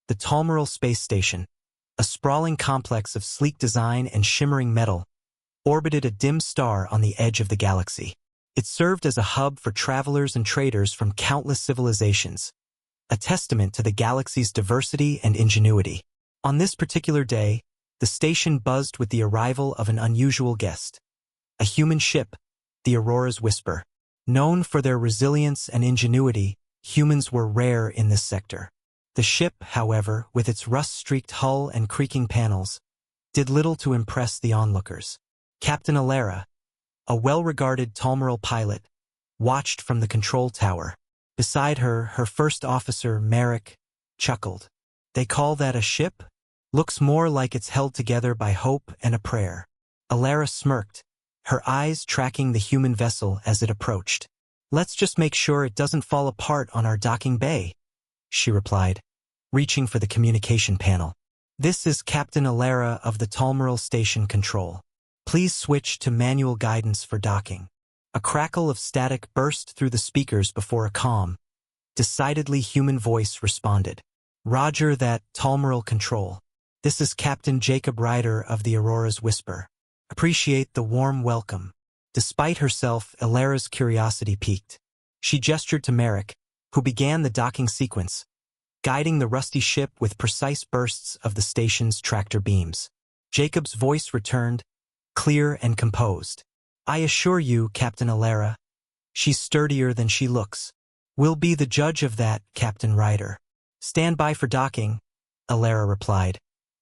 The Talmoral Space Station, a sprawling complex of sleek design and shimmering metal, orbited a dim star on the edge of the galaxy. It served as a hub for travelers and traders from countless civilizations, a testament to the galaxy's diversity and ingenuity. On this particular day, the station buzzed with the arrival of an unusual guest. A human ship, the Aurora's Whisper. Known for their resilience and ingenuity, humans were rare in this sector. The ship, however, with its rust-streaked hull and creaking panels, did little to impress the onlookers. Captain Alara, a well-regarded Talmoral pilot, watched from the control tower. Beside her, her first officer, Merrick, chuckled. "They call that a ship? Looks more like it's held together by hope and a prayer." Alara smirked, her eyes tracking the human vessel as it approached. "Let's just make sure it doesn't fall apart on our docking bay," she replied, reaching for the communication panel. "This is Captain Alara of the Talmoral Station Control. Please switch to manual guidance for docking." A crackle of static burst through the speakers before a calm, decidedly human voice responded. "Roger that, Talmoral Control. This is Captain Jacob Ryder of the Aurora's Whisper. Appreciate the warm welcome." Despite herself, Alara's curiosity piqued. She gestured to Merrick, who began the docking sequence, guiding the rusty ship with precise bursts of the station's tractor beams. Jacob's voice returned, clear and composed. "I assure you, Captain Alara, she's sturdier than she looks. We'll be the judge of that, Captain Ryder." "Stand by for docking," Alara replied,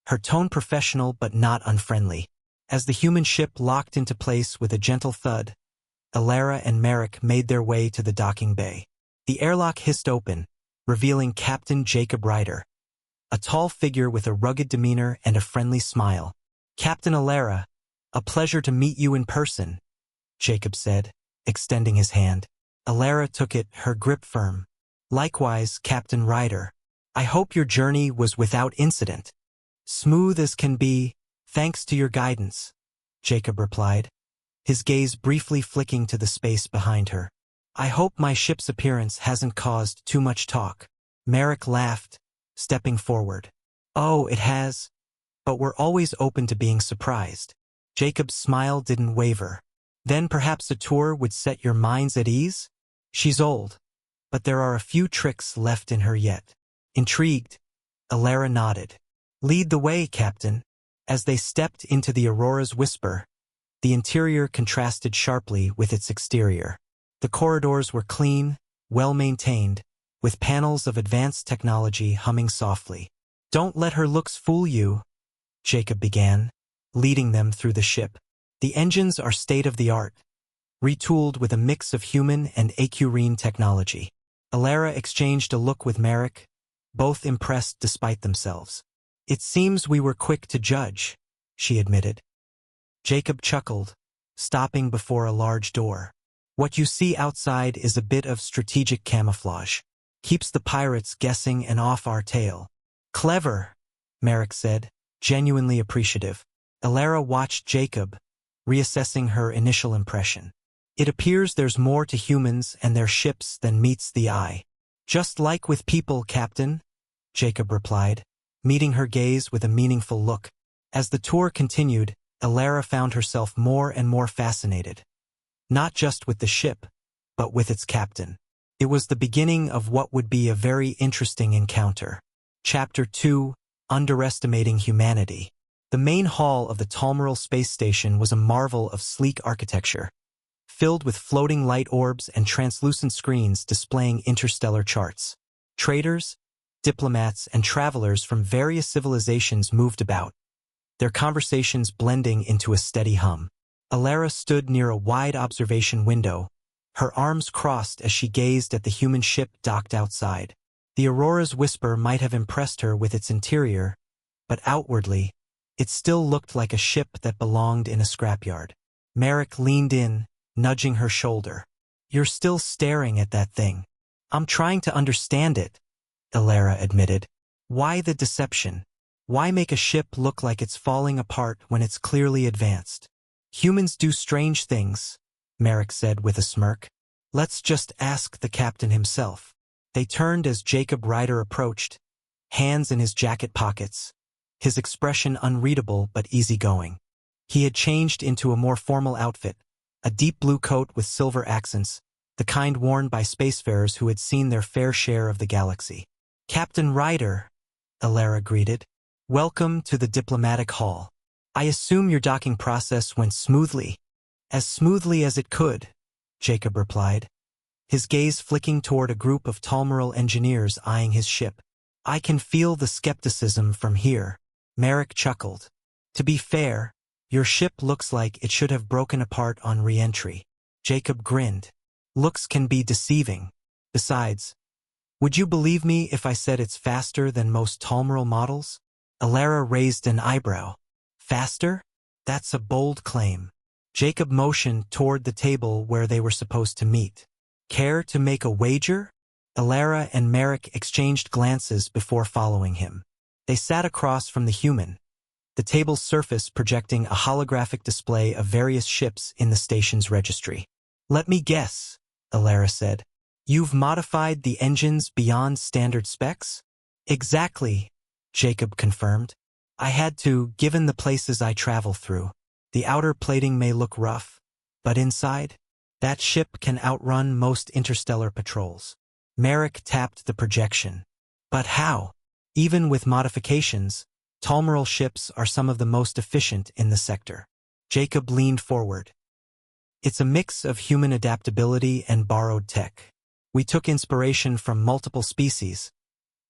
her tone professional but not unfriendly. As the human ship locked into place with a gentle thud, Alara and Merrick made their way to the docking bay. The airlock hissed open, revealing Captain Jacob Ryder, a tall figure with a rugged demeanor and a friendly smile. "Captain Alara, a pleasure to meet you in person," Jacob said, extending his hand. Alara took it, her grip firm. "Likewise, Captain Ryder. I hope your journey was without incident." "Smooth as can be, thanks to your guidance," Jacob replied, his gaze briefly flicking to the space behind her. "I hope my ship's appearance hasn't caused too much talk." Merrick laughed, stepping forward. "Oh, it has. But we're always open to being surprised." Jacob's smile didn't waver. "Then perhaps a tour would set your minds at ease? She's old, but there are a few tricks left in her yet." Intrigued, Alara nodded. "Lead the way, Captain." As they stepped into the Aurora's Whisper, the interior contrasted sharply with its exterior. The corridors were clean, well-maintained, with panels of advanced technology humming softly. "Don't let her looks fool you," Jacob began, leading them through the ship. "The engines are state-of-the-art, retooled with a mix of human and Aquarine technology." Alara exchanged a look with Merrick, both impressed despite themselves. "It seems we were quick to judge," she admitted. Jacob chuckled, stopping before a large door. "What you see outside is a bit of strategic camouflage. Keeps the pirates guessing and off our tail." "Clever," Merrick said, genuinely appreciative. Alara watched Jacob, reassessing her initial impression. "It appears there's more to humans and their ships than meets the eye." "Just like with people, Captain," Jacob replied, meeting her gaze with a meaningful look. As the tour continued, Alara found herself more and more fascinated. Not just with the ship, but with its captain. It was the beginning of what would be a very interesting encounter. Chapter 2, Underestimating Humanity. The main hall of the Talmoral Space Station was a marvel of sleek architecture, filled with floating light orbs and translucent screens displaying interstellar charts. Traders, diplomats, and travelers from various civilizations moved about, their conversations blending into a steady hum. Alara stood near a wide observation window, her arms crossed as she gazed at the human ship docked outside. The Aurora's Whisper might have impressed her with its interior, but outwardly, it still looked like a ship that belonged in a scrapyard. Merrick leaned in, nudging her shoulder. "You're still staring at that thing." "I'm trying to understand it," Alara admitted. "Why the deception? Why make a ship look like it's falling apart when it's clearly advanced?" "Humans do strange things," Merrick said with a smirk. "Let's just ask the captain himself." They turned as Jacob Ryder approached, hands in his jacket pockets, his expression unreadable but easygoing. He had changed into a more formal outfit, a deep blue coat with silver accents, the kind worn by spacefarers who had seen their fair share of the galaxy. "Captain Ryder," Alara greeted. "Welcome to the diplomatic hall. I assume your docking process went smoothly." "As smoothly as it could," Jacob replied, his gaze flicking toward a group of Talmural engineers eyeing his ship. "I can feel the skepticism from here," Merrick chuckled. "To be fair, your ship looks like it should have broken apart on re-entry." Jacob grinned. "Looks can be deceiving. Besides, would you believe me if I said it's faster than most Talmural models?" Alara raised an eyebrow. "Faster? That's a bold claim." Jacob motioned toward the table where they were supposed to meet. "Care to make a wager?" Alara and Merrick exchanged glances before following him. They sat across from the human, the table's surface projecting a holographic display of various ships in the station's registry. "Let me guess," Alara said. "You've modified the engines beyond standard specs?" "Exactly," Jacob confirmed. "I had to, given the places I travel through. The outer plating may look rough, but inside, that ship can outrun most interstellar patrols." Merrick tapped the projection. "But how? Even with modifications, Talmural ships are some of the most efficient in the sector." Jacob leaned forward. "It's a mix of human adaptability and borrowed tech. We took inspiration from multiple species,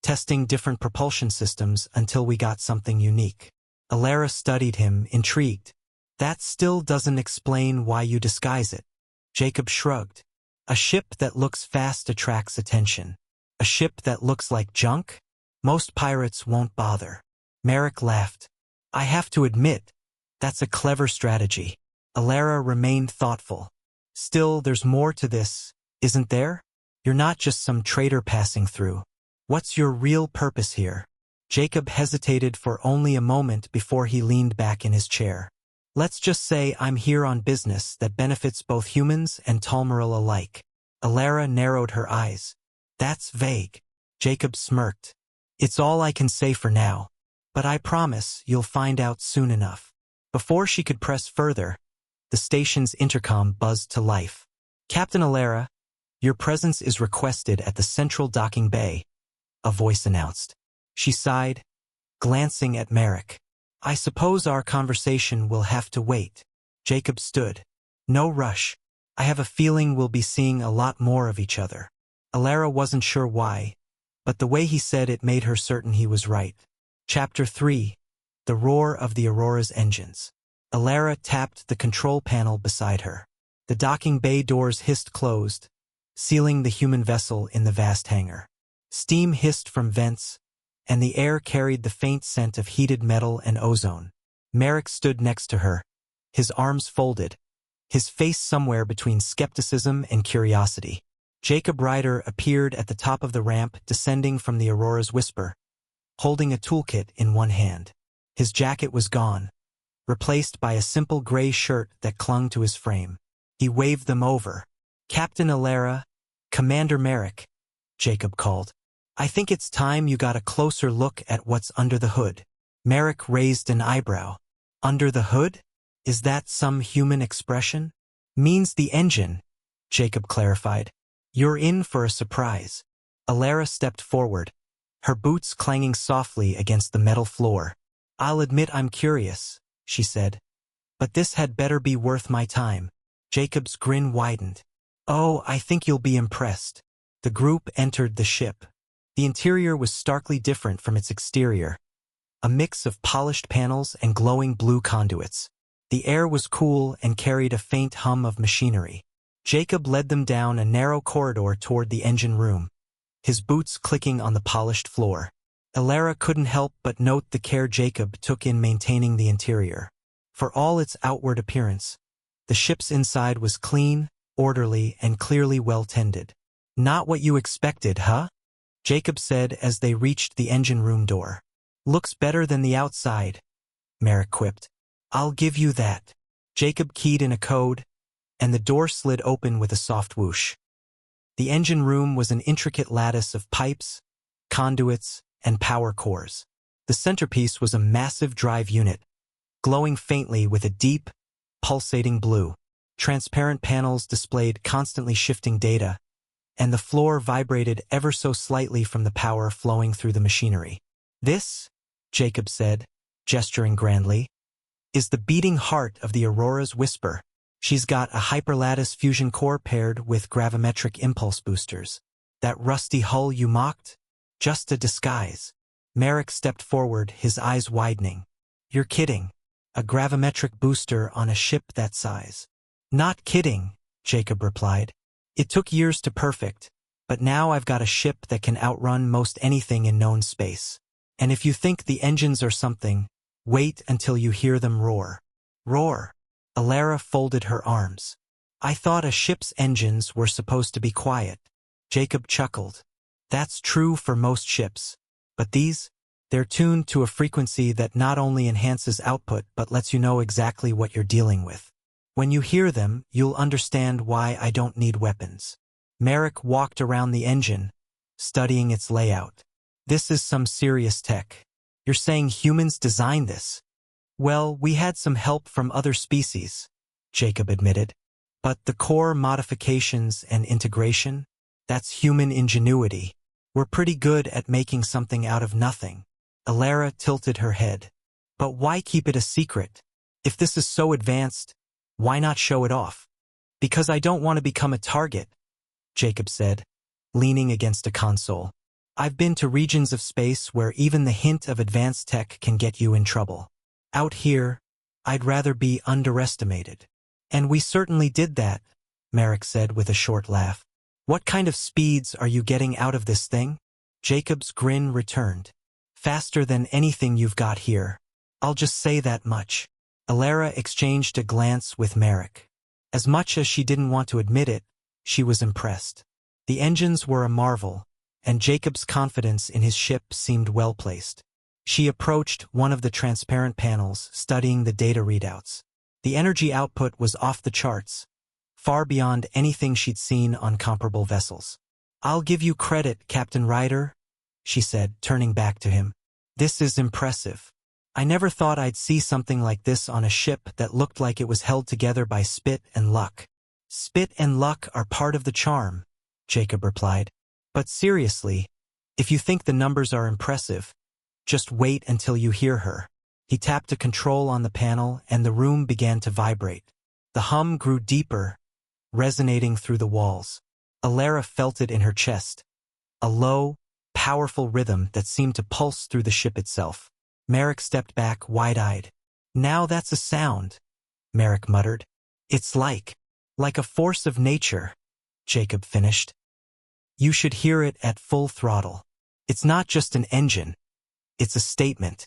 testing different propulsion systems until we got something unique." Alara studied him, intrigued. "That still doesn't explain why you disguise it." Jacob shrugged. "A ship that looks fast attracts attention. A ship that looks like junk? Most pirates won't bother." Merrick laughed. "I have to admit, that's a clever strategy." Alara remained thoughtful. "Still, there's more to this, isn't there? You're not just some trader passing through. What's your real purpose here?" Jacob hesitated for only a moment before he leaned back in his chair. "Let's just say I'm here on business that benefits both humans and Talmural alike." Alara narrowed her eyes. "That's vague." Jacob smirked. "It's all I can say for now, but I promise you'll find out soon enough." Before she could press further, the station's intercom buzzed to life. "Captain Alara, your presence is requested at the central docking bay," a voice announced. She sighed, glancing at Merrick. "I suppose our conversation will have to wait." Jacob stood. "No rush. I have a feeling we'll be seeing a lot more of each other." Alara wasn't sure why, but the way he said it made her certain he was right. Chapter 3. The Roar of the Aurora's Engines. Alara tapped the control panel beside her. The docking bay doors hissed closed, sealing the human vessel in the vast hangar. Steam hissed from vents, and the air carried the faint scent of heated metal and ozone. Merrick stood next to her, his arms folded, his face somewhere between skepticism and curiosity. Jacob Ryder appeared at the top of the ramp descending from the Aurora's whisper, holding a toolkit in one hand. His jacket was gone, replaced by a simple gray shirt that clung to his frame. He waved them over. "Captain Alara, Commander Merrick," Jacob called. "I think it's time you got a closer look at what's under the hood." Merrick raised an eyebrow. "Under the hood? Is that some human expression?" "Means the engine," Jacob clarified. "You're in for a surprise." Alara stepped forward, her boots clanging softly against the metal floor. "I'll admit I'm curious," she said. "But this had better be worth my time." Jacob's grin widened. "Oh, I think you'll be impressed." The group entered the ship. The interior was starkly different from its exterior, a mix of polished panels and glowing blue conduits. The air was cool and carried a faint hum of machinery. Jacob led them down a narrow corridor toward the engine room, his boots clicking on the polished floor. Alara couldn't help but note the care Jacob took in maintaining the interior. For all its outward appearance, the ship's inside was clean, orderly, and clearly well-tended. "Not what you expected, huh?" Jacob said as they reached the engine room door. "Looks better than the outside," Merrick quipped. "I'll give you that." Jacob keyed in a code, and the door slid open with a soft whoosh. The engine room was an intricate lattice of pipes, conduits, and power cores. The centerpiece was a massive drive unit, glowing faintly with a deep, pulsating blue. Transparent panels displayed constantly shifting data, and the floor vibrated ever so slightly from the power flowing through the machinery. "This," Jacob said, gesturing grandly, "is the beating heart of the Aurora's Whisper. She's got a hyperlattice fusion core paired with gravimetric impulse boosters. That rusty hull you mocked? Just a disguise." Merrick stepped forward, his eyes widening. "You're kidding. A gravimetric booster on a ship that size?" "Not kidding," Jacob replied. "It took years to perfect, but now I've got a ship that can outrun most anything in known space. And if you think the engines are something, wait until you hear them roar." "Roar?" Alara folded her arms. "I thought a ship's engines were supposed to be quiet." Jacob chuckled. "That's true for most ships. But these? They're tuned to a frequency that not only enhances output but lets you know exactly what you're dealing with. When you hear them, you'll understand why I don't need weapons." Merrick walked around the engine, studying its layout. "This is some serious tech. You're saying humans designed this?" "Well, we had some help from other species," Jacob admitted. "But the core modifications and integration? That's human ingenuity. We're pretty good at making something out of nothing." Alara tilted her head. "But why keep it a secret? If this is so advanced, why not show it off?" "Because I don't want to become a target," Jacob said, leaning against a console. "I've been to regions of space where even the hint of advanced tech can get you in trouble. Out here, I'd rather be underestimated." "And we certainly did that," Merrick said with a short laugh. "What kind of speeds are you getting out of this thing?" Jacob's grin returned. "Faster than anything you've got here. I'll just say that much." Alara exchanged a glance with Merrick. As much as she didn't want to admit it, she was impressed. The engines were a marvel, and Jacob's confidence in his ship seemed well placed. She approached one of the transparent panels, studying the data readouts. The energy output was off the charts, far beyond anything she'd seen on comparable vessels. "I'll give you credit, Captain Ryder," she said, turning back to him. "This is impressive. I never thought I'd see something like this on a ship that looked like it was held together by spit and luck." "Spit and luck are part of the charm," Jacob replied. "But seriously, if you think the numbers are impressive, just wait until you hear her." He tapped a control on the panel and the room began to vibrate. The hum grew deeper, resonating through the walls. Alara felt it in her chest. A low, powerful rhythm that seemed to pulse through the ship itself. Merrick stepped back, wide-eyed. "Now that's a sound," Merrick muttered. "It's like a force of nature," Jacob finished. "You should hear it at full throttle. It's not just an engine. It's a statement."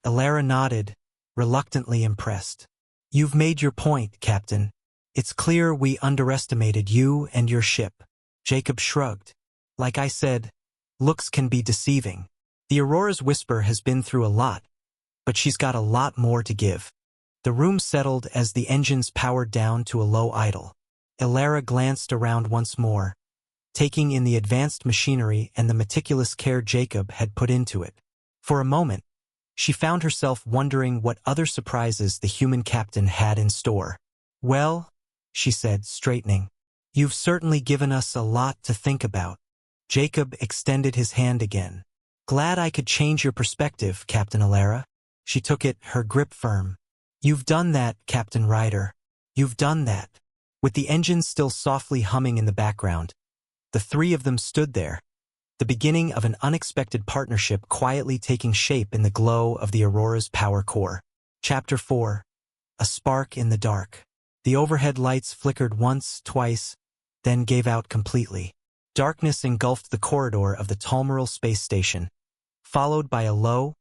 Alara nodded, reluctantly impressed. "You've made your point, Captain. It's clear we underestimated you and your ship." Jacob shrugged. "Like I said, looks can be deceiving. The Aurora's Whisper has been through a lot, but she's got a lot more to give." The room settled as the engines powered down to a low idle. Alara glanced around once more, taking in the advanced machinery and the meticulous care Jacob had put into it. For a moment, she found herself wondering what other surprises the human captain had in store. "Well," she said, straightening, "you've certainly given us a lot to think about." Jacob extended his hand again. "Glad I could change your perspective, Captain Alara." She took it, her grip firm. "You've done that, Captain Ryder. You've done that." With the engine still softly humming in the background, the three of them stood there, the beginning of an unexpected partnership quietly taking shape in the glow of the Aurora's power core. Chapter 4. A Spark in the Dark. The overhead lights flickered once, twice, then gave out completely. Darkness engulfed the corridor of the Talmaral space station, followed by a low,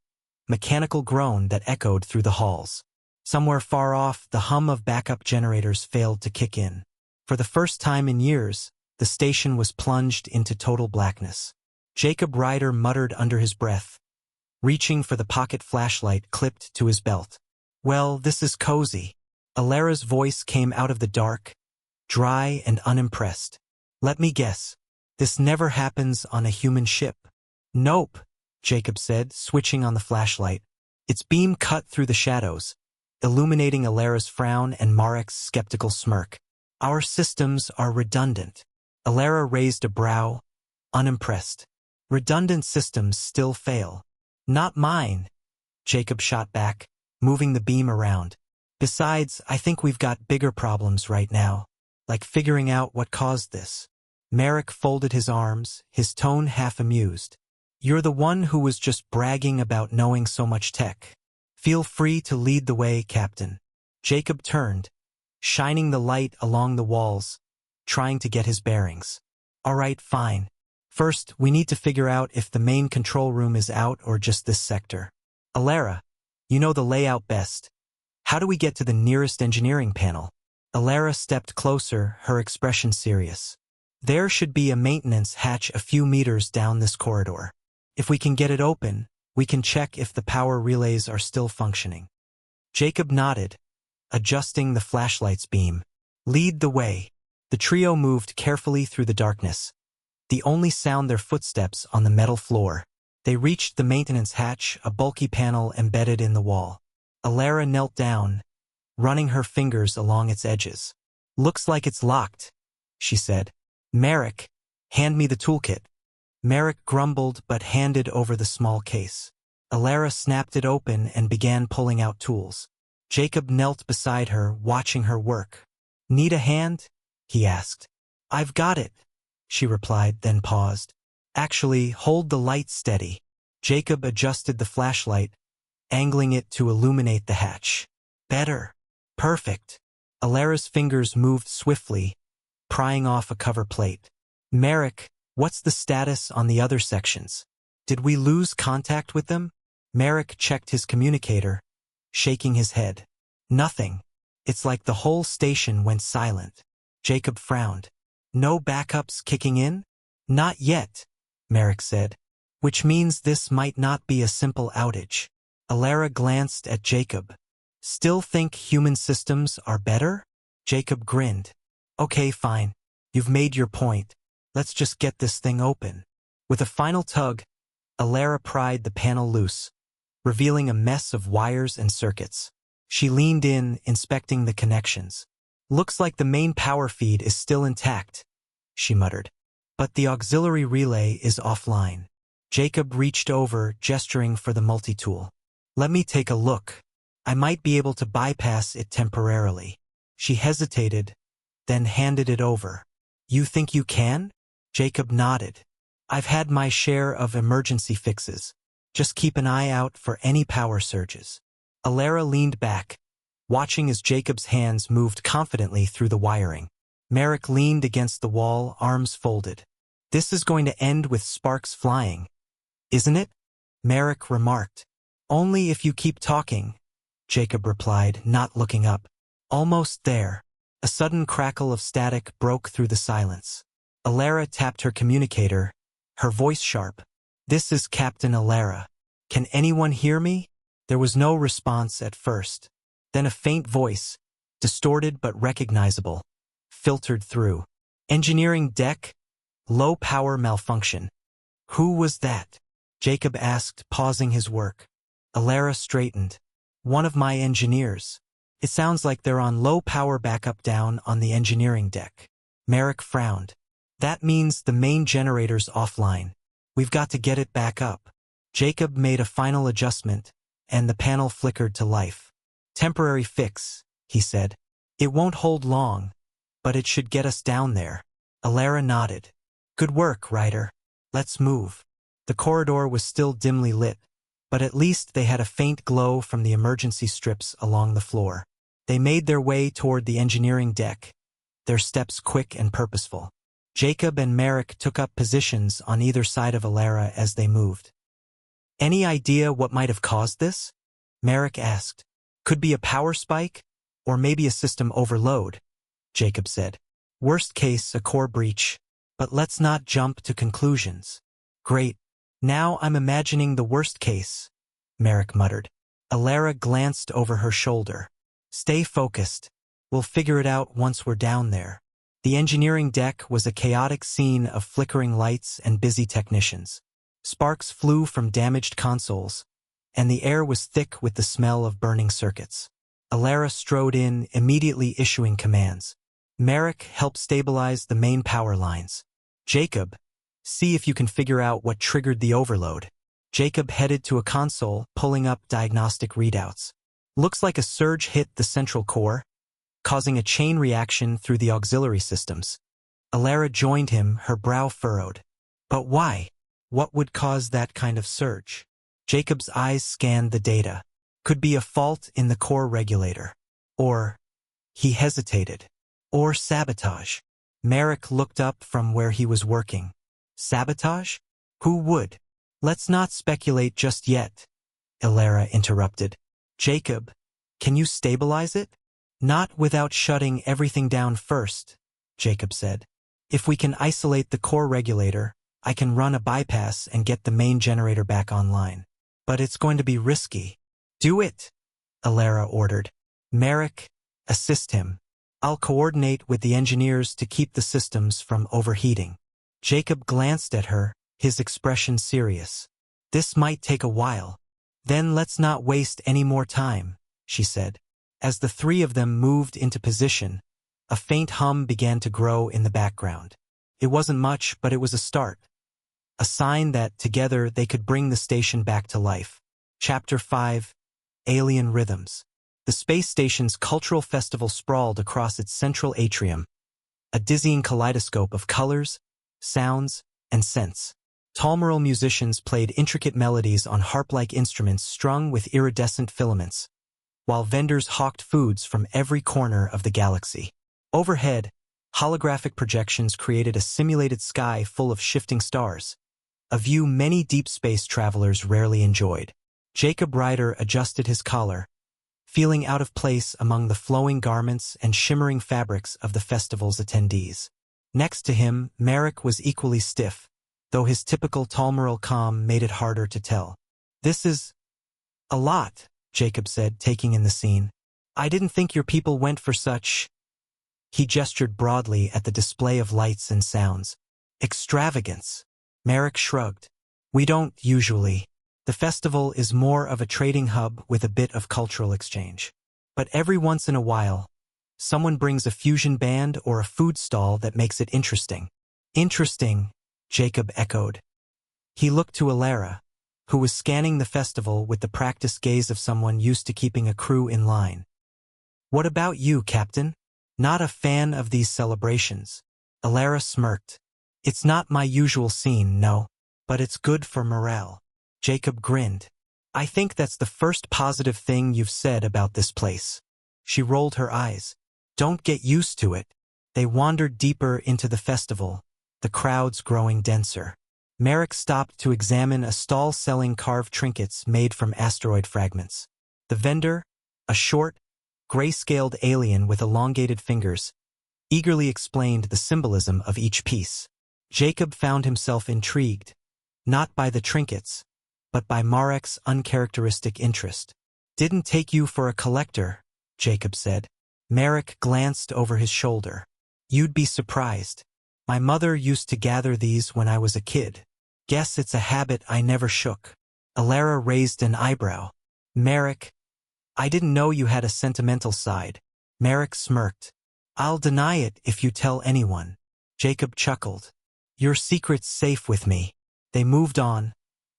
mechanical groan that echoed through the halls. Somewhere far off, the hum of backup generators failed to kick in. For the first time in years, the station was plunged into total blackness. Jacob Ryder muttered under his breath, reaching for the pocket flashlight clipped to his belt. "Well, this is cozy." Alara's voice came out of the dark, dry and unimpressed. "Let me guess. This never happens on a human ship." "Nope," Jacob said, switching on the flashlight. Its beam cut through the shadows, illuminating Alara's frown and Marek's skeptical smirk. Our systems are redundant. Alara raised a brow, unimpressed. Redundant systems still fail. Not mine, Jacob shot back, moving the beam around. Besides, I think we've got bigger problems right now, like figuring out what caused this. Marek folded his arms, his tone half amused. You're the one who was just bragging about knowing so much tech. Feel free to lead the way, Captain. Jacob turned, shining the light along the walls, trying to get his bearings. All right, fine. First, we need to figure out if the main control room is out or just this sector. Alara, you know the layout best. How do we get to the nearest engineering panel? Alara stepped closer, her expression serious. There should be a maintenance hatch a few meters down this corridor. If we can get it open, we can check if the power relays are still functioning. Jacob nodded, adjusting the flashlight's beam. Lead the way. The trio moved carefully through the darkness, the only sound their footsteps on the metal floor. They reached the maintenance hatch, a bulky panel embedded in the wall. Alara knelt down, running her fingers along its edges. Looks like it's locked, she said. Marek, hand me the toolkit. Marek grumbled but handed over the small case. Alara snapped it open and began pulling out tools. Jacob knelt beside her, watching her work. Need a hand? He asked. I've got it, she replied, then paused. Actually, hold the light steady. Jacob adjusted the flashlight, angling it to illuminate the hatch. Better. Perfect. Alara's fingers moved swiftly, prying off a cover plate. Marek, what's the status on the other sections? Did we lose contact with them? Marek checked his communicator, shaking his head. Nothing. It's like the whole station went silent. Jacob frowned. No backups kicking in? Not yet, Marek said. Which means this might not be a simple outage. Alara glanced at Jacob. Still think human systems are better? Jacob grinned. Okay, fine. You've made your point. Let's just get this thing open. With a final tug, Alara pried the panel loose, revealing a mess of wires and circuits. She leaned in, inspecting the connections. Looks like the main power feed is still intact, she muttered. But the auxiliary relay is offline. Jacob reached over, gesturing for the multi-tool. Let me take a look. I might be able to bypass it temporarily. She hesitated, then handed it over. You think you can? Jacob nodded. I've had my share of emergency fixes. Just keep an eye out for any power surges. Alara leaned back, watching as Jacob's hands moved confidently through the wiring. Marek leaned against the wall, arms folded. This is going to end with sparks flying, isn't it? Marek remarked. Only if you keep talking, Jacob replied, not looking up. Almost there. A sudden crackle of static broke through the silence. Alara tapped her communicator, her voice sharp. This is Captain Alara. Can anyone hear me? There was no response at first. Then a faint voice, distorted but recognizable, filtered through. Engineering deck? Low power malfunction. Who was that? Jacob asked, pausing his work. Alara straightened. One of my engineers. It sounds like they're on low power backup down on the engineering deck. Marek frowned. That means the main generator's offline. We've got to get it back up. Jacob made a final adjustment, and the panel flickered to life. Temporary fix, he said. It won't hold long, but it should get us down there. Alara nodded. Good work, Ryder. Let's move. The corridor was still dimly lit, but at least they had a faint glow from the emergency strips along the floor. They made their way toward the engineering deck, their steps quick and purposeful. Jacob and Marek took up positions on either side of Alara as they moved. Any idea what might have caused this? Marek asked. Could be a power spike, or maybe a system overload, Jacob said. Worst case, a core breach, but let's not jump to conclusions. Great. Now I'm imagining the worst case, Marek muttered. Alara glanced over her shoulder. Stay focused. We'll figure it out once we're down there. The engineering deck was a chaotic scene of flickering lights and busy technicians. Sparks flew from damaged consoles, and the air was thick with the smell of burning circuits. Alara strode in, immediately issuing commands. Merrick helped stabilize the main power lines. Jacob, see if you can figure out what triggered the overload. Jacob headed to a console, pulling up diagnostic readouts. Looks like a surge hit the central core, causing a chain reaction through the auxiliary systems. Alara joined him, her brow furrowed. But why? What would cause that kind of surge? Jacob's eyes scanned the data. Could be a fault in the core regulator. Or, he hesitated. Or sabotage. Merrick looked up from where he was working. Sabotage? Who would? Let's not speculate just yet, Alara interrupted. Jacob, can you stabilize it? Not without shutting everything down first, Jacob said. If we can isolate the core regulator, I can run a bypass and get the main generator back online. But it's going to be risky. Do it, Alara ordered. Merrick, assist him. I'll coordinate with the engineers to keep the systems from overheating. Jacob glanced at her, his expression serious. This might take a while. Then let's not waste any more time, she said. As the three of them moved into position, a faint hum began to grow in the background. It wasn't much, but it was a start. A sign that, together, they could bring the station back to life. Chapter 5, Alien Rhythms. The space station's cultural festival sprawled across its central atrium, a dizzying kaleidoscope of colors, sounds, and scents. Talmural musicians played intricate melodies on harp-like instruments strung with iridescent filaments, while vendors hawked foods from every corner of the galaxy. Overhead, holographic projections created a simulated sky full of shifting stars, a view many deep space travelers rarely enjoyed. Jacob Ryder adjusted his collar, feeling out of place among the flowing garments and shimmering fabrics of the festival's attendees. Next to him, Merrick was equally stiff, though his typical Talmural calm made it harder to tell. This is a lot, Jacob said, taking in the scene. I didn't think your people went for such. He gestured broadly at the display of lights and sounds. Extravagance. Merrick shrugged. We don't usually. The festival is more of a trading hub with a bit of cultural exchange. But every once in a while, someone brings a fusion band or a food stall that makes it interesting. Interesting, Jacob echoed. He looked to Alara, who was scanning the festival with the practiced gaze of someone used to keeping a crew in line. What about you, Captain? Not a fan of these celebrations. Alara smirked. It's not my usual scene, no, but it's good for morale. Jacob grinned. I think that's the first positive thing you've said about this place. She rolled her eyes. Don't get used to it. They wandered deeper into the festival, the crowds growing denser. Merrick stopped to examine a stall selling carved trinkets made from asteroid fragments. The vendor, a short, gray-scaled alien with elongated fingers, eagerly explained the symbolism of each piece. Jacob found himself intrigued, not by the trinkets, but by Marek's uncharacteristic interest. Didn't take you for a collector, Jacob said. Merrick glanced over his shoulder. You'd be surprised. My mother used to gather these when I was a kid. Guess it's a habit I never shook. Alara raised an eyebrow. Merrick, I didn't know you had a sentimental side. Merrick smirked. I'll deny it if you tell anyone. Jacob chuckled. Your secret's safe with me. They moved on,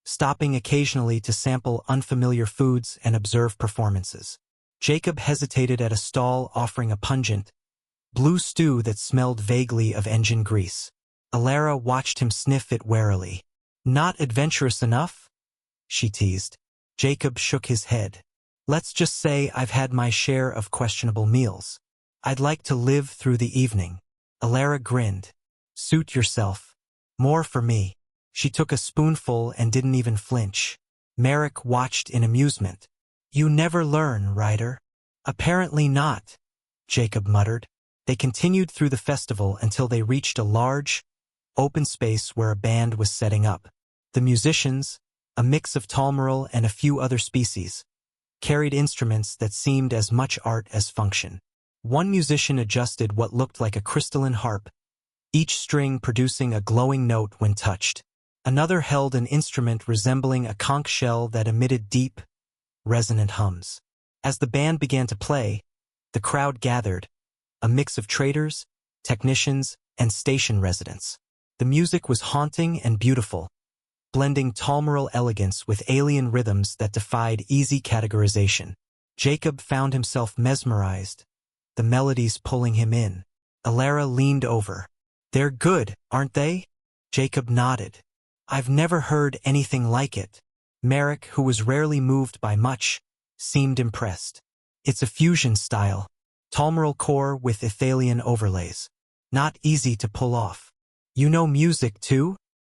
stopping occasionally to sample unfamiliar foods and observe performances. Jacob hesitated at a stall offering a pungent, blue stew that smelled vaguely of engine grease. Alara watched him sniff it warily. Not adventurous enough? She teased. Jacob shook his head. Let's just say I've had my share of questionable meals. I'd like to live through the evening. Alara grinned. Suit yourself. More for me. She took a spoonful and didn't even flinch. Merrick watched in amusement. You never learn, Ryder. Apparently not, Jacob muttered. They continued through the festival until they reached a large, open space where a band was setting up. The musicians, a mix of Talmural and a few other species, carried instruments that seemed as much art as function. One musician adjusted what looked like a crystalline harp, each string producing a glowing note when touched. Another held an instrument resembling a conch shell that emitted deep, resonant hums. As the band began to play, the crowd gathered, a mix of traders, technicians, and station residents. The music was haunting and beautiful, blending Talmural elegance with alien rhythms that defied easy categorization. Jacob found himself mesmerized, the melodies pulling him in. Alara leaned over. "They're good, aren't they?" Jacob nodded. "I've never heard anything like it." Merrick, who was rarely moved by much, seemed impressed. "It's a fusion style, Talmural core with Ithalian overlays. Not easy to pull off." "You know music too?"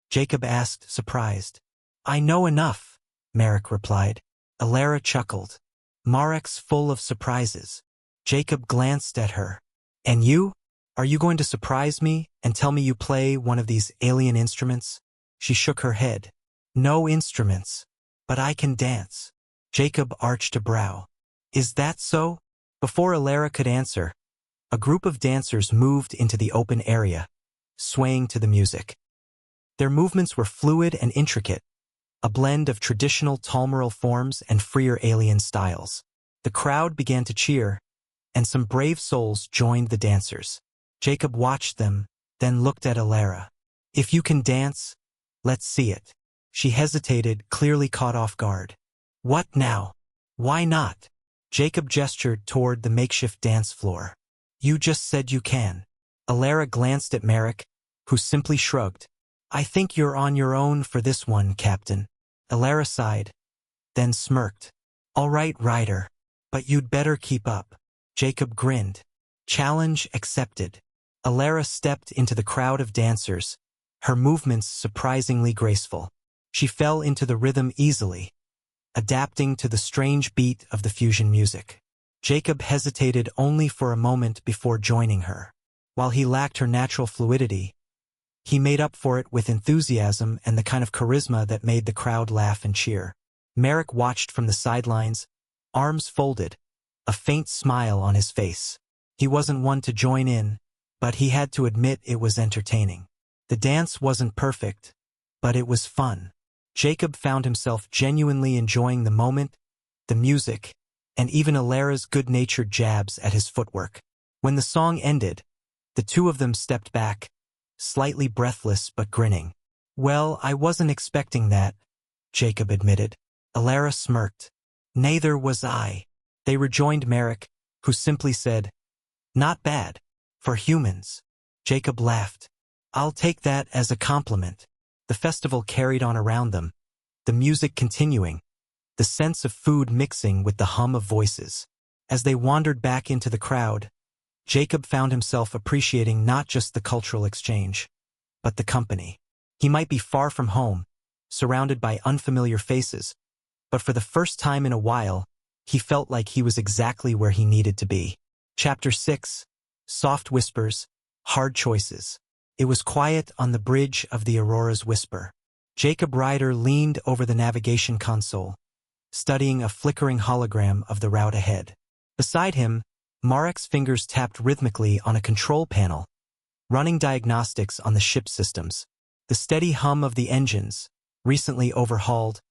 Jacob asked, surprised. "I know enough," Merrick replied. Alara chuckled. "Marek's full of surprises." Jacob glanced at her. "And you? Are you going to surprise me and tell me you play one of these alien instruments?" She shook her head. "No instruments, but I can dance." Jacob arched a brow. "Is that so?" Before Alara could answer, a group of dancers moved into the open area, swaying to the music. Their movements were fluid and intricate, a blend of traditional Talmural forms and freer alien styles. The crowd began to cheer, and some brave souls joined the dancers. Jacob watched them, then looked at Alara. "If you can dance, let's see it." She hesitated, clearly caught off guard. "What now? Why not?" Jacob gestured toward the makeshift dance floor. "You just said you can." Alara glanced at Merrick, who simply shrugged. "I think you're on your own for this one, Captain." Alara sighed, then smirked. "All right, Ryder, but you'd better keep up." Jacob grinned. Challenge accepted. Alara stepped into the crowd of dancers, her movements surprisingly graceful. She fell into the rhythm easily, adapting to the strange beat of the fusion music. Jacob hesitated only for a moment before joining her. While he lacked her natural fluidity, he made up for it with enthusiasm and the kind of charisma that made the crowd laugh and cheer. Merrick watched from the sidelines, arms folded, a faint smile on his face. He wasn't one to join in, but he had to admit it was entertaining. The dance wasn't perfect, but it was fun. Jacob found himself genuinely enjoying the moment, the music, and even Alara's good-natured jabs at his footwork. When the song ended, the two of them stepped back, slightly breathless but grinning. "Well, I wasn't expecting that," Jacob admitted. Alara smirked. "Neither was I." They rejoined Merrick, who simply said, "Not bad. For humans." Jacob laughed. "I'll take that as a compliment." The festival carried on around them, the music continuing, the sense of food mixing with the hum of voices. As they wandered back into the crowd, Jacob found himself appreciating not just the cultural exchange, but the company. He might be far from home, surrounded by unfamiliar faces, but for the first time in a while, he felt like he was exactly where he needed to be. Chapter 6. Soft Whispers, Hard Choices. It was quiet on the bridge of the Aurora's Whisper. Jacob Ryder leaned over the navigation console, studying a flickering hologram of the route ahead. Beside him, Marek's fingers tapped rhythmically on a control panel, running diagnostics on the ship's systems. The steady hum of the engines, recently overhauled,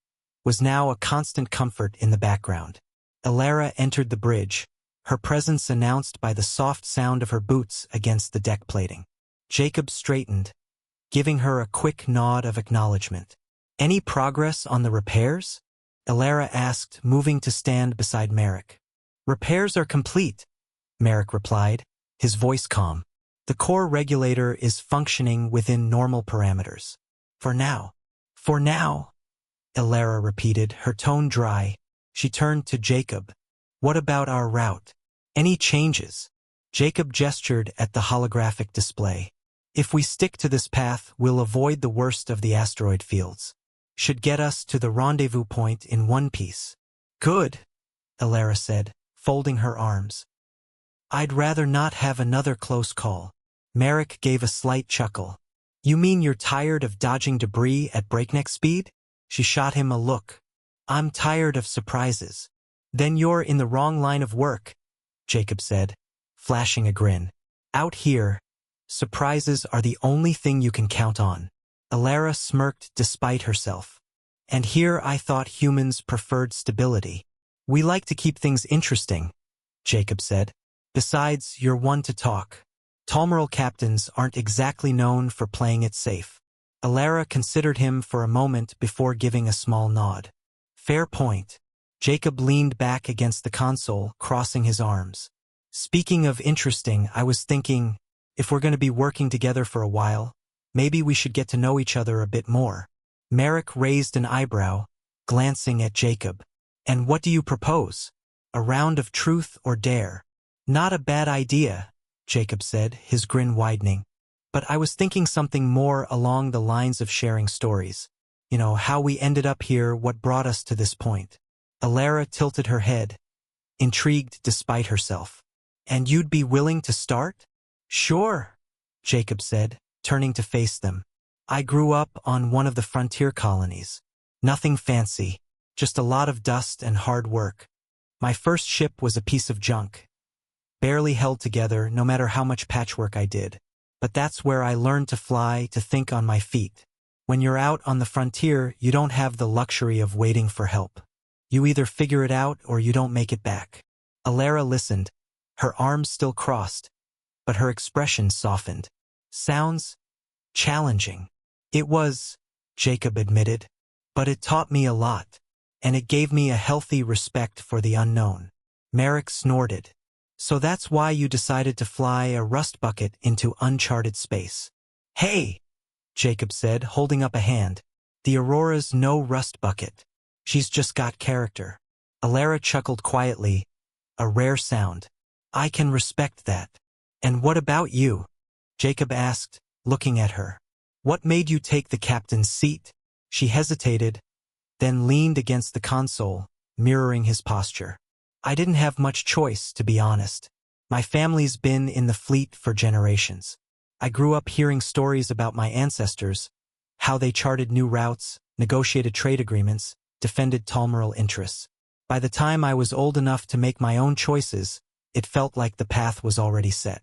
was now a constant comfort in the background. Alara entered the bridge, her presence announced by the soft sound of her boots against the deck plating. Jacob straightened, giving her a quick nod of acknowledgement. "Any progress on the repairs?" Alara asked, moving to stand beside Merrick. "Repairs are complete," Merrick replied, his voice calm. "The core regulator is functioning within normal parameters. For now." "For now," Alara repeated, her tone dry. She turned to Jacob. "What about our route? Any changes?" Jacob gestured at the holographic display. "If we stick to this path, we'll avoid the worst of the asteroid fields. Should get us to the rendezvous point in one piece." "Good," Alara said, folding her arms. "I'd rather not have another close call." Merrick gave a slight chuckle. "You mean you're tired of dodging debris at breakneck speed?" She shot him a look. "I'm tired of surprises." "Then you're in the wrong line of work," Jacob said, flashing a grin. "Out here, surprises are the only thing you can count on." Alara smirked despite herself. And here I thought humans preferred stability. We like to keep things interesting, Jacob said. Besides, you're one to talk. Talmoral captains aren't exactly known for playing it safe. Alara considered him for a moment before giving a small nod. Fair point. Jacob leaned back against the console, crossing his arms. Speaking of interesting, I was thinking, if we're going to be working together for a while, maybe we should get to know each other a bit more. Merrick raised an eyebrow, glancing at Jacob. And what do you propose? A round of truth or dare? Not a bad idea, Jacob said, his grin widening. But I was thinking something more along the lines of sharing stories. You know, how we ended up here, what brought us to this point. Alara tilted her head, intrigued despite herself. And you'd be willing to start? Sure, Jacob said, turning to face them. I grew up on one of the frontier colonies. Nothing fancy, just a lot of dust and hard work. My first ship was a piece of junk. Barely held together, no matter how much patchwork I did. But that's where I learned to fly, to think on my feet. When you're out on the frontier, you don't have the luxury of waiting for help. You either figure it out or you don't make it back. Alara listened, her arms still crossed, but her expression softened. Sounds challenging. It was, Jacob admitted, but it taught me a lot, and it gave me a healthy respect for the unknown. Merrick snorted. So that's why you decided to fly a rust bucket into uncharted space. Hey, Jacob said, holding up a hand. The Aurora's no rust bucket. She's just got character. Alara chuckled quietly, a rare sound. I can respect that. And what about you? Jacob asked, looking at her. What made you take the captain's seat? She hesitated, then leaned against the console, mirroring his posture. I didn't have much choice, to be honest. My family's been in the fleet for generations. I grew up hearing stories about my ancestors, how they charted new routes, negotiated trade agreements, defended Talmoral interests. By the time I was old enough to make my own choices, it felt like the path was already set.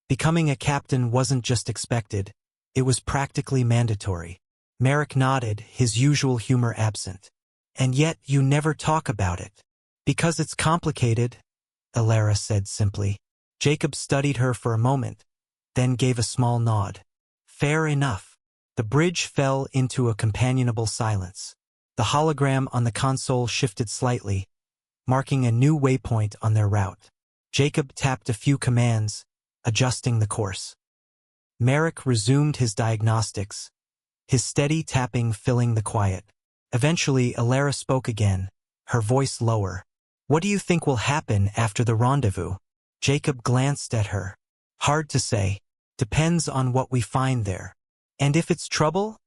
Becoming a captain wasn't just expected, it was practically mandatory. Merrick nodded, his usual humor absent. And yet you never talk about it. Because it's complicated, Alara said simply. Jacob studied her for a moment, then gave a small nod. Fair enough. The bridge fell into a companionable silence. The hologram on the console shifted slightly, marking a new waypoint on their route. Jacob tapped a few commands, adjusting the course. Merrick resumed his diagnostics, his steady tapping filling the quiet. Eventually, Alara spoke again, her voice lower. What do you think will happen after the rendezvous? Jacob glanced at her. Hard to say. Depends on what we find there. And if it's trouble?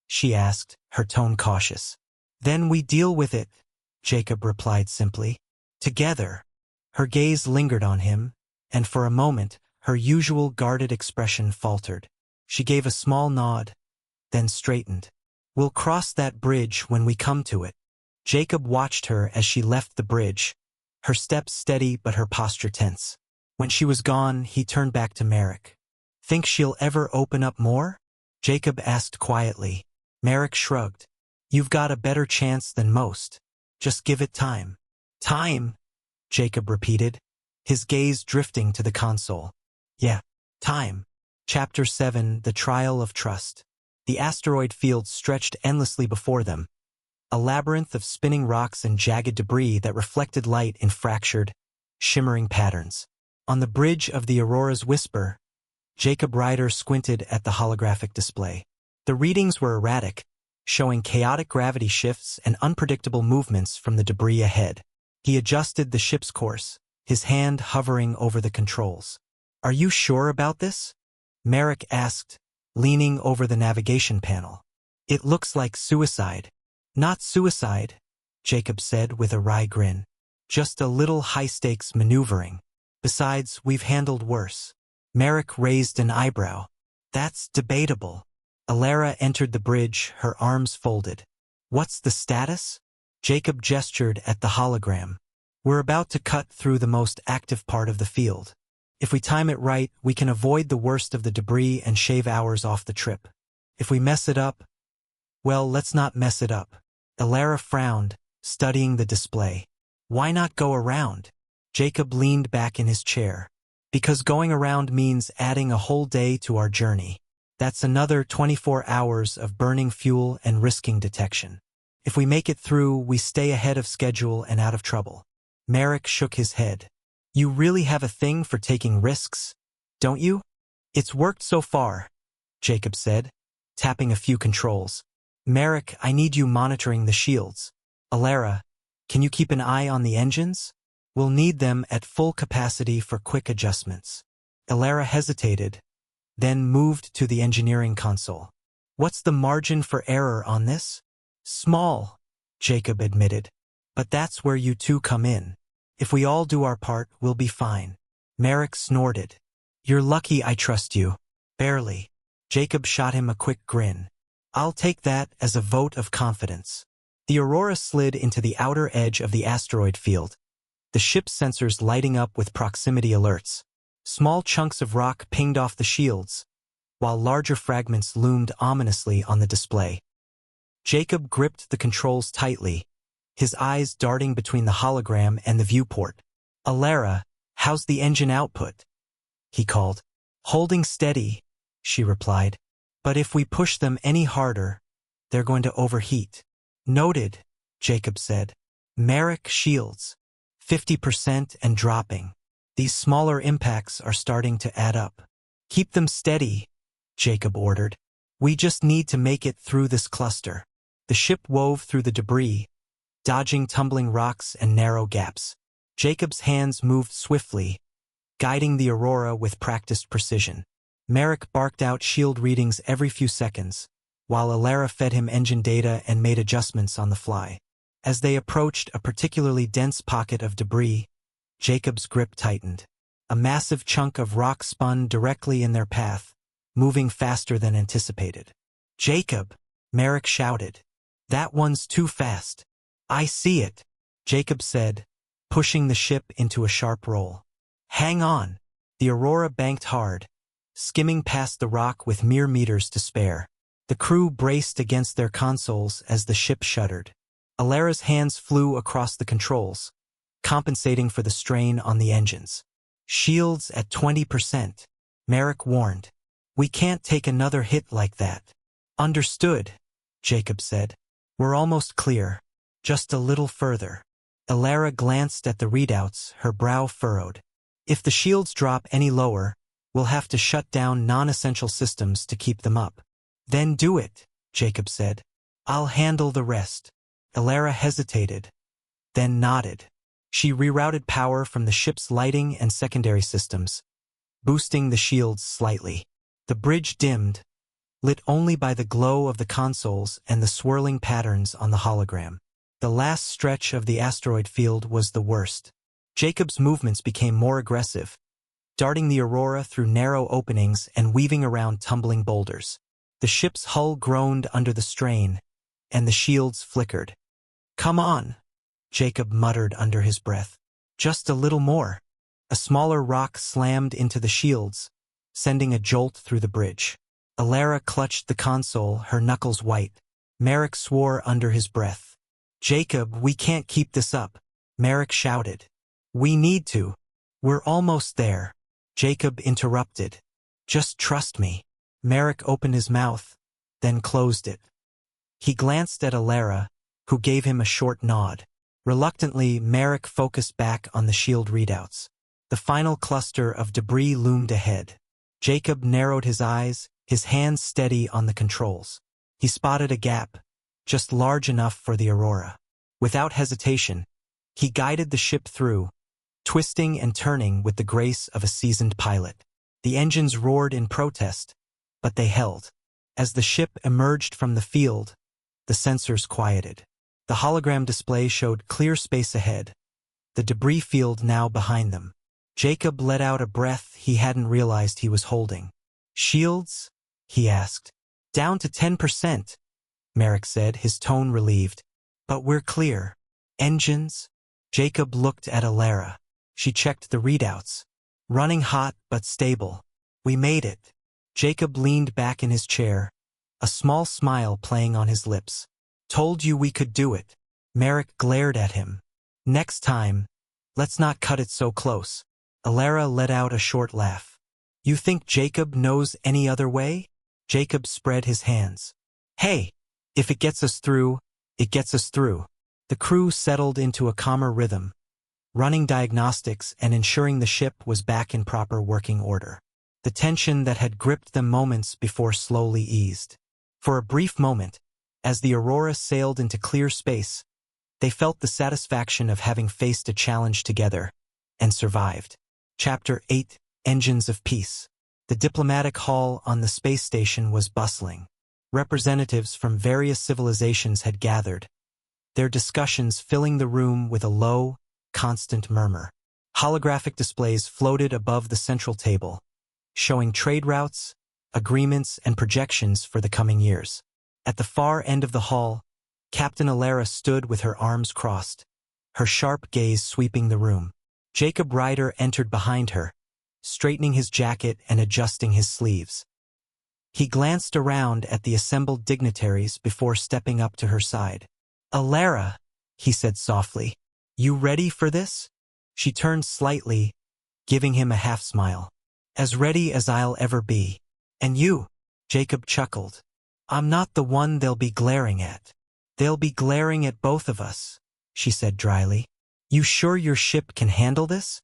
She asked, her tone cautious. Then we deal with it, Jacob replied simply. Together. Her gaze lingered on him, and for a moment, her usual guarded expression faltered. She gave a small nod, then straightened. We'll cross that bridge when we come to it. Jacob watched her as she left the bridge, her steps steady but her posture tense. When she was gone, he turned back to Merrick. Think she'll ever open up more? Jacob asked quietly. Merrick shrugged. You've got a better chance than most. Just give it time. Time, Jacob repeated, his gaze drifting to the console. Yeah, time. Chapter 7, The Trial of Trust. The asteroid field stretched endlessly before them, a labyrinth of spinning rocks and jagged debris that reflected light in fractured, shimmering patterns. On the bridge of the Aurora's Whisper, Jacob Ryder squinted at the holographic display. The readings were erratic, showing chaotic gravity shifts and unpredictable movements from the debris ahead. He adjusted the ship's course, his hand hovering over the controls. Are you sure about this? Merrick asked, leaning over the navigation panel. It looks like suicide. Not suicide, Jacob said with a wry grin. Just a little high-stakes maneuvering. Besides, we've handled worse. Merrick raised an eyebrow. That's debatable. Alara entered the bridge, her arms folded. What's the status? Jacob gestured at the hologram. We're about to cut through the most active part of the field. If we time it right, we can avoid the worst of the debris and shave hours off the trip. If we mess it up, well, let's not mess it up. Alara frowned, studying the display. Why not go around? Jacob leaned back in his chair. Because going around means adding a whole day to our journey. That's another 24 hours of burning fuel and risking detection. If we make it through, we stay ahead of schedule and out of trouble. Merrick shook his head. You really have a thing for taking risks, don't you? It's worked so far, Jacob said, tapping a few controls. Merrick, I need you monitoring the shields. Alara, can you keep an eye on the engines? We'll need them at full capacity for quick adjustments. Alara hesitated, then moved to the engineering console. What's the margin for error on this? Small, Jacob admitted. But that's where you two come in. If we all do our part, we'll be fine. Merrick snorted. You're lucky I trust you. Barely. Jacob shot him a quick grin. I'll take that as a vote of confidence. The Aurora slid into the outer edge of the asteroid field, the ship's sensors lighting up with proximity alerts. Small chunks of rock pinged off the shields, while larger fragments loomed ominously on the display. Jacob gripped the controls tightly, his eyes darting between the hologram and the viewport. Alara, how's the engine output? He called. Holding steady, she replied. But if we push them any harder, they're going to overheat. Noted, Jacob said. Merrick shields. 50% and dropping. These smaller impacts are starting to add up. Keep them steady, Jacob ordered. We just need to make it through this cluster. The ship wove through the debris, dodging tumbling rocks and narrow gaps. Jacob's hands moved swiftly, guiding the Aurora with practiced precision. Merrick barked out shield readings every few seconds, while Alara fed him engine data and made adjustments on the fly. As they approached a particularly dense pocket of debris, Jacob's grip tightened. A massive chunk of rock spun directly in their path, moving faster than anticipated. Jacob, Merrick shouted. That one's too fast. I see it, Jacob said, pushing the ship into a sharp roll. Hang on. The Aurora banked hard, skimming past the rock with mere meters to spare. The crew braced against their consoles as the ship shuddered. Alara's hands flew across the controls, compensating for the strain on the engines. Shields at 20%, Merrick warned. We can't take another hit like that. Understood, Jacob said. We're almost clear. Just a little further. Alara glanced at the readouts, her brow furrowed. If the shields drop any lower, we'll have to shut down non-essential systems to keep them up. Then do it, Jacob said. I'll handle the rest. Alara hesitated, then nodded. She rerouted power from the ship's lighting and secondary systems, boosting the shields slightly. The bridge dimmed, lit only by the glow of the consoles and the swirling patterns on the hologram. The last stretch of the asteroid field was the worst. Jacob's movements became more aggressive, darting the Aurora through narrow openings and weaving around tumbling boulders. The ship's hull groaned under the strain, and the shields flickered. Come on, Jacob muttered under his breath. Just a little more. A smaller rock slammed into the shields, sending a jolt through the bridge. Alara clutched the console, her knuckles white. Merrick swore under his breath. Jacob, we can't keep this up, Merrick shouted. We need to. We're almost there. Jacob interrupted. Just trust me. Merrick opened his mouth, then closed it. He glanced at Alara, who gave him a short nod. Reluctantly, Merrick focused back on the shield readouts. The final cluster of debris loomed ahead. Jacob narrowed his eyes, his hands steady on the controls. He spotted a gap, just large enough for the Aurora. Without hesitation, he guided the ship through, twisting and turning with the grace of a seasoned pilot. The engines roared in protest, but they held. As the ship emerged from the field, the sensors quieted. The hologram display showed clear space ahead, the debris field now behind them. Jacob let out a breath he hadn't realized he was holding. Shields? He asked. Down to 10%, Merrick said, his tone relieved. But we're clear. Engines? Jacob looked at Alara. She checked the readouts. Running hot but stable. We made it. Jacob leaned back in his chair, a small smile playing on his lips. Told you we could do it. Merrick glared at him. Next time, let's not cut it so close. Alara let out a short laugh. You think Jacob knows any other way? Jacob spread his hands. Hey, if it gets us through, it gets us through. The crew settled into a calmer rhythm, running diagnostics and ensuring the ship was back in proper working order. The tension that had gripped them moments before slowly eased. For a brief moment, as the Aurora sailed into clear space, they felt the satisfaction of having faced a challenge together and survived. Chapter 8, Engines of Peace. The diplomatic hall on the space station was bustling. Representatives from various civilizations had gathered, their discussions filling the room with a low, constant murmur. Holographic displays floated above the central table, showing trade routes, agreements, and projections for the coming years. At the far end of the hall, Captain Alara stood with her arms crossed, her sharp gaze sweeping the room. Jacob Ryder entered behind her, straightening his jacket and adjusting his sleeves. He glanced around at the assembled dignitaries before stepping up to her side. Alara, he said softly, you ready for this? She turned slightly, giving him a half-smile. As ready as I'll ever be. And you? Jacob chuckled. I'm not the one they'll be glaring at. They'll be glaring at both of us, she said dryly. You sure your ship can handle this?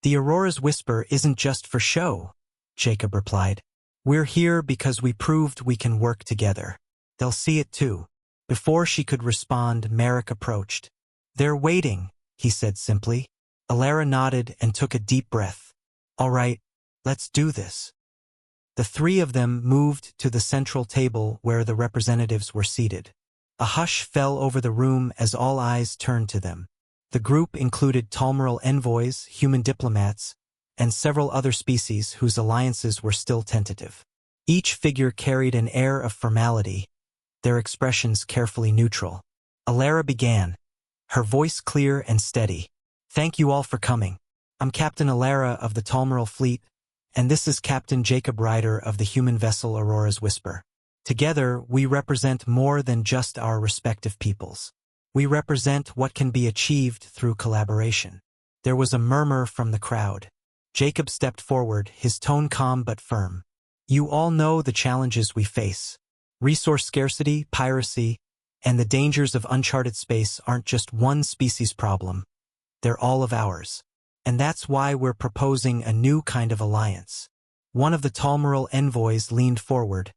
The Aurora's whisper isn't just for show, Jacob replied. We're here because we proved we can work together. They'll see it too. Before she could respond, Merrick approached. They're waiting, he said simply. Alara nodded and took a deep breath. All right, let's do this. The three of them moved to the central table where the representatives were seated. A hush fell over the room as all eyes turned to them. The group included Talmural envoys, human diplomats, and several other species whose alliances were still tentative. Each figure carried an air of formality, their expressions carefully neutral. Alara began, her voice clear and steady. Thank you all for coming. I'm Captain Alara of the Talmural fleet, and this is Captain Jacob Ryder of the human vessel Aurora's Whisper. Together, we represent more than just our respective peoples. We represent what can be achieved through collaboration. There was a murmur from the crowd. Jacob stepped forward, his tone calm but firm. You all know the challenges we face. Resource scarcity, piracy, and the dangers of uncharted space aren't just one species' problem. They're all of ours. And that's why we're proposing a new kind of alliance. One of the Talmural envoys leaned forward,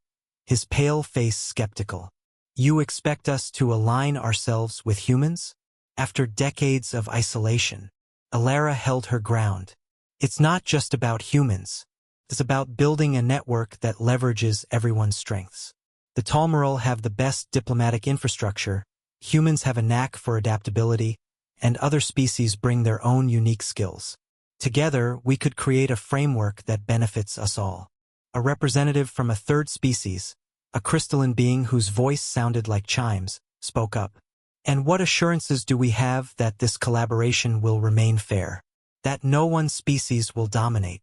his pale face skeptical. You expect us to align ourselves with humans? After decades of isolation, Alara held her ground. It's not just about humans. It's about building a network that leverages everyone's strengths. The Talmural have the best diplomatic infrastructure, humans have a knack for adaptability, and other species bring their own unique skills. Together, we could create a framework that benefits us all. A representative from a third species, a crystalline being whose voice sounded like chimes, spoke up. And what assurances do we have that this collaboration will remain fair? That no one species will dominate?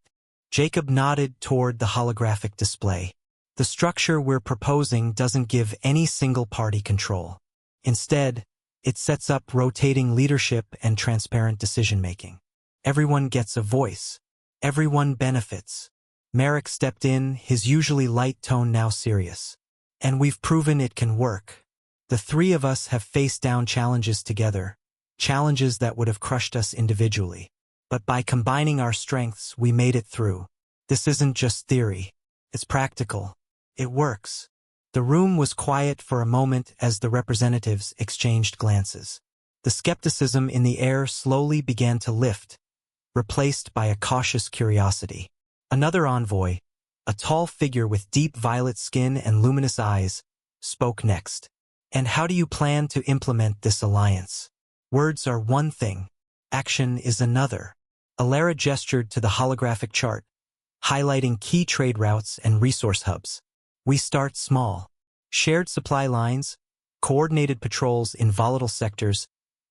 Jacob nodded toward the holographic display. The structure we're proposing doesn't give any single party control. Instead, it sets up rotating leadership and transparent decision-making. Everyone gets a voice. Everyone benefits. Merrick stepped in, his usually light tone now serious. And we've proven it can work. The three of us have faced down challenges together, challenges that would have crushed us individually. But by combining our strengths, we made it through. This isn't just theory. It's practical. It works. The room was quiet for a moment as the representatives exchanged glances. The skepticism in the air slowly began to lift, replaced by a cautious curiosity. Another envoy, a tall figure with deep violet skin and luminous eyes, spoke next. And how do you plan to implement this alliance? Words are one thing, action is another. Alara gestured to the holographic chart, highlighting key trade routes and resource hubs. We start small. Shared supply lines, coordinated patrols in volatile sectors,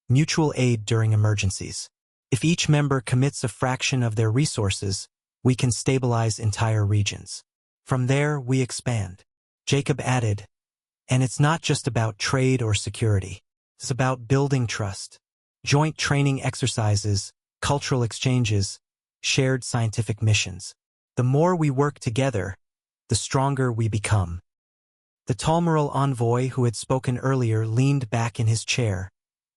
mutual aid during emergencies. If each member commits a fraction of their resources, we can stabilize entire regions. From there, we expand. Jacob added, and it's not just about trade or security. It's about building trust. Joint training exercises, cultural exchanges, shared scientific missions. The more we work together, the stronger we become. The Talmural envoy who had spoken earlier leaned back in his chair,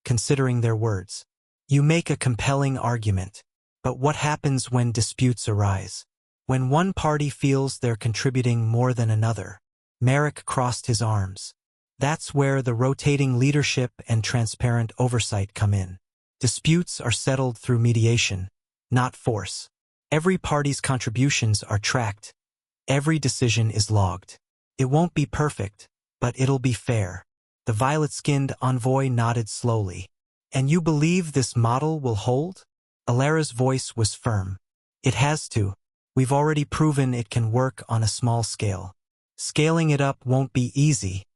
considering their words. You make a compelling argument, but what happens when disputes arise? When one party feels they're contributing more than another? Merrick crossed his arms. That's where the rotating leadership and transparent oversight come in. Disputes are settled through mediation, not force. Every party's contributions are tracked. Every decision is logged. It won't be perfect, but it'll be fair. The violet-skinned envoy nodded slowly. And you believe this model will hold? Alara's voice was firm. It has to. We've already proven it can work on a small scale. Scaling it up won't be easy,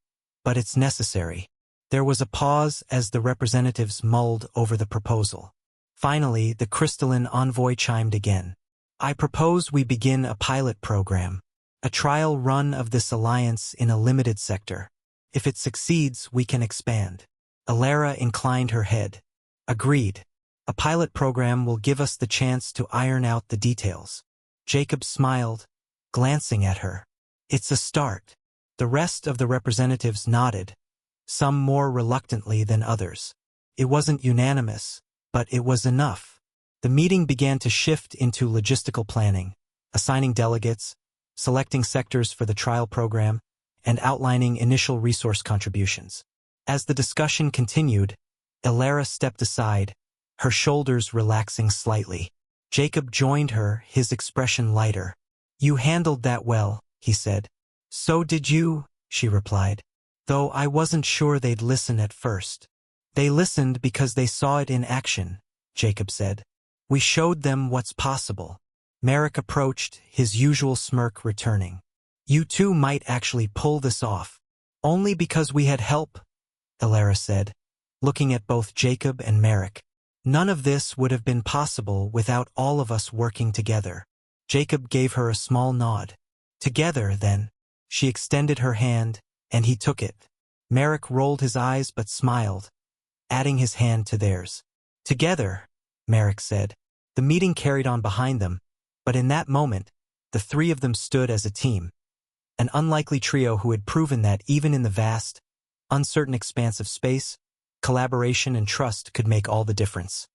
but it's necessary. There was a pause as the representatives mulled over the proposal. Finally, the crystalline envoy chimed again. I propose we begin a pilot program, a trial run of this alliance in a limited sector. If it succeeds, we can expand. Alara inclined her head. Agreed. A pilot program will give us the chance to iron out the details. Jacob smiled, glancing at her. It's a start. The rest of the representatives nodded, some more reluctantly than others. It wasn't unanimous, but it was enough. The meeting began to shift into logistical planning, assigning delegates, selecting sectors for the trial program, and outlining initial resource contributions. As the discussion continued, Alara stepped aside, her shoulders relaxing slightly. Jacob joined her, his expression lighter. You handled that well, he said. So did you, she replied. Though I wasn't sure they'd listen at first. They listened because they saw it in action, Jacob said. We showed them what's possible. Merrick approached, his usual smirk returning. You two might actually pull this off. Only because we had help, Alara said, looking at both Jacob and Merrick. None of this would have been possible without all of us working together. Jacob gave her a small nod. Together, then. She extended her hand, and he took it. Merrick rolled his eyes but smiled, adding his hand to theirs. Together, Merrick said. The meeting carried on behind them, but in that moment, the three of them stood as a team. An unlikely trio who had proven that even in the vast, uncertain expanse of space, collaboration and trust could make all the difference.